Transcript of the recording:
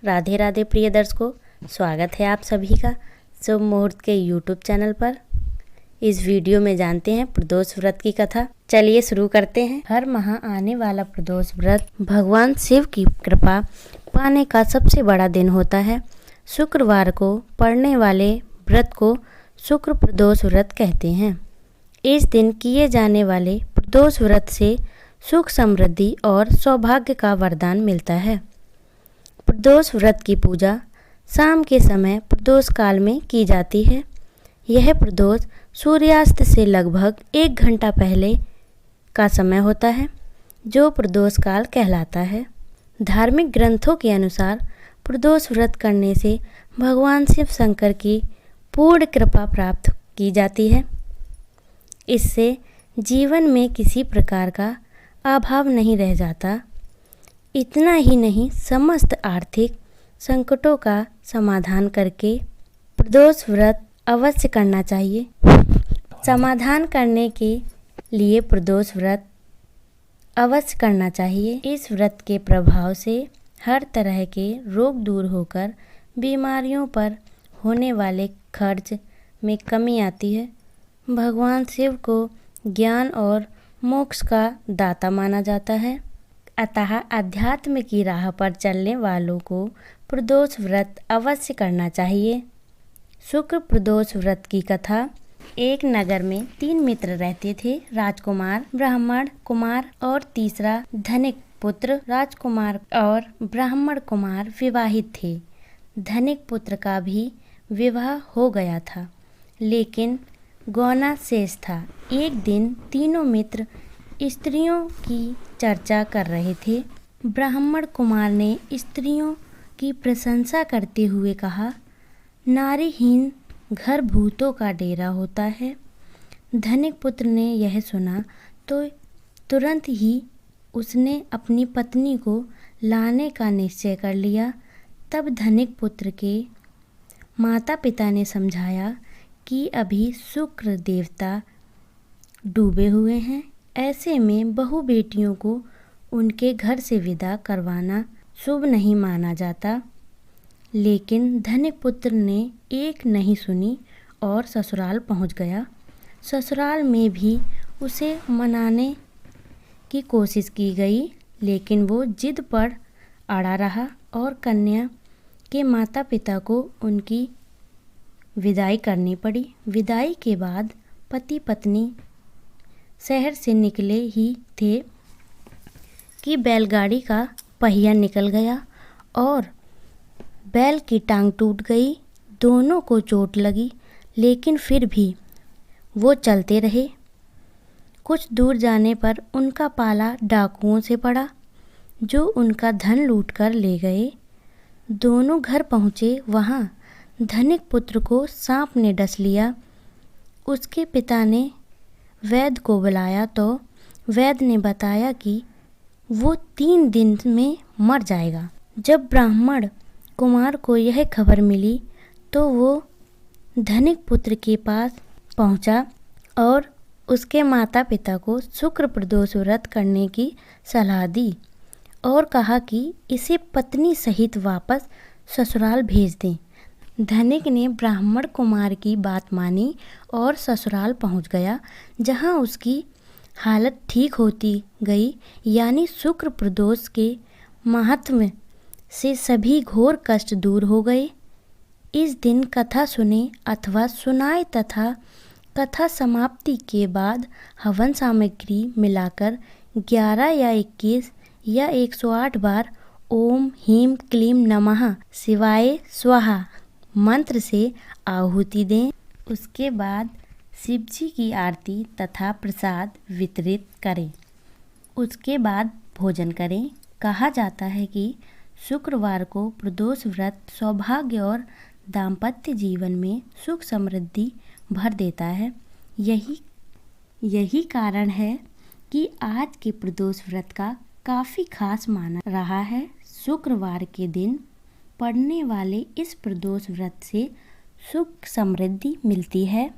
राधे राधे प्रिय दर्शकों, स्वागत है आप सभी का शुभ मुहूर्त के यूट्यूब चैनल पर। इस वीडियो में जानते हैं प्रदोष व्रत की कथा। चलिए शुरू करते हैं। हर माह आने वाला प्रदोष व्रत भगवान शिव की कृपा पाने का सबसे बड़ा दिन होता है। शुक्रवार को पड़ने वाले व्रत को शुक्र प्रदोष व्रत कहते हैं। इस दिन किए जाने वाले प्रदोष व्रत से सुख समृद्धि और सौभाग्य का वरदान मिलता है। प्रदोष व्रत की पूजा शाम के समय प्रदोष काल में की जाती है। यह प्रदोष सूर्यास्त से लगभग 1 घंटा पहले का समय होता है, जो प्रदोष काल कहलाता है। धार्मिक ग्रंथों के अनुसार प्रदोष व्रत करने से भगवान शिव शंकर की पूर्ण कृपा प्राप्त की जाती है। इससे जीवन में किसी प्रकार का अभाव नहीं रह जाता। इतना ही नहीं, समस्त आर्थिक संकटों का समाधान करके प्रदोष व्रत अवश्य करना चाहिए। समाधान करने के लिए प्रदोष व्रत अवश्य करना चाहिए। इस व्रत के प्रभाव से हर तरह के रोग दूर होकर बीमारियों पर होने वाले खर्च में कमी आती है। भगवान शिव को ज्ञान और मोक्ष का दाता माना जाता है। अतः अध्यात्म की राह पर चलने वालों को प्रदोष व्रत अवश्य करना चाहिए। शुक्र प्रदोष व्रत की कथा। एक नगर में 3 मित्र रहते थे, राजकुमार, ब्राह्मण कुमार और तीसरा धनिक पुत्र। राजकुमार और ब्राह्मण कुमार विवाहित थे। धनिक पुत्र का भी विवाह हो गया था, लेकिन गौना शेष था। एक दिन तीनों मित्र स्त्रियों की चर्चा कर रहे थे। ब्राह्मण कुमार ने स्त्रियों की प्रशंसा करते हुए कहा, नारीहीन घर भूतों का डेरा होता है। धनिक पुत्र ने यह सुना तो तुरंत ही उसने अपनी पत्नी को लाने का निश्चय कर लिया। तब धनिक पुत्र के माता पिता ने समझाया कि अभी शुक्र देवता डूबे हुए हैं, ऐसे में बहू बेटियों को उनके घर से विदा करवाना शुभ नहीं माना जाता। लेकिन धनिक पुत्र ने एक नहीं सुनी और ससुराल पहुंच गया। ससुराल में भी उसे मनाने की कोशिश की गई, लेकिन वो जिद पर अड़ा रहा और कन्या के माता पिता को उनकी विदाई करनी पड़ी। विदाई के बाद पति पत्नी शहर से निकले ही थे कि बैलगाड़ी का पहिया निकल गया और बैल की टांग टूट गई। दोनों को चोट लगी, लेकिन फिर भी वो चलते रहे। कुछ दूर जाने पर उनका पाला डाकुओं से पड़ा, जो उनका धन लूटकर ले गए। दोनों घर पहुँचे। वहाँ धनिक पुत्र को सांप ने डस लिया। उसके पिता ने वैद्य को बुलाया तो वैद्य ने बताया कि वो 3 दिन में मर जाएगा। जब ब्राह्मण कुमार को यह खबर मिली तो वो धनिक पुत्र के पास पहुंचा और उसके माता पिता को शुक्र प्रदोष व्रत करने की सलाह दी और कहा कि इसे पत्नी सहित वापस ससुराल भेज दें। धनिक ने ब्राह्मण कुमार की बात मानी और ससुराल पहुंच गया, जहां उसकी हालत ठीक होती गई। यानी शुक्र प्रदोष के महत्व से सभी घोर कष्ट दूर हो गए। इस दिन कथा सुने अथवा सुनाए तथा कथा समाप्ति के बाद हवन सामग्री मिलाकर 11 या 21 या 108 बार ओम ह्रीं क्लीं नमः शिवाय स्वाहा मंत्र से आहुति दें। उसके बाद शिवजी की आरती तथा प्रसाद वितरित करें। उसके बाद भोजन करें। कहा जाता है कि शुक्रवार को प्रदोष व्रत सौभाग्य और दाम्पत्य जीवन में सुख समृद्धि भर देता है। यही कारण है कि आज के प्रदोष व्रत का काफ़ी खास माना रहा है। शुक्रवार के दिन पड़ने वाले इस प्रदोष व्रत से सुख समृद्धि मिलती है।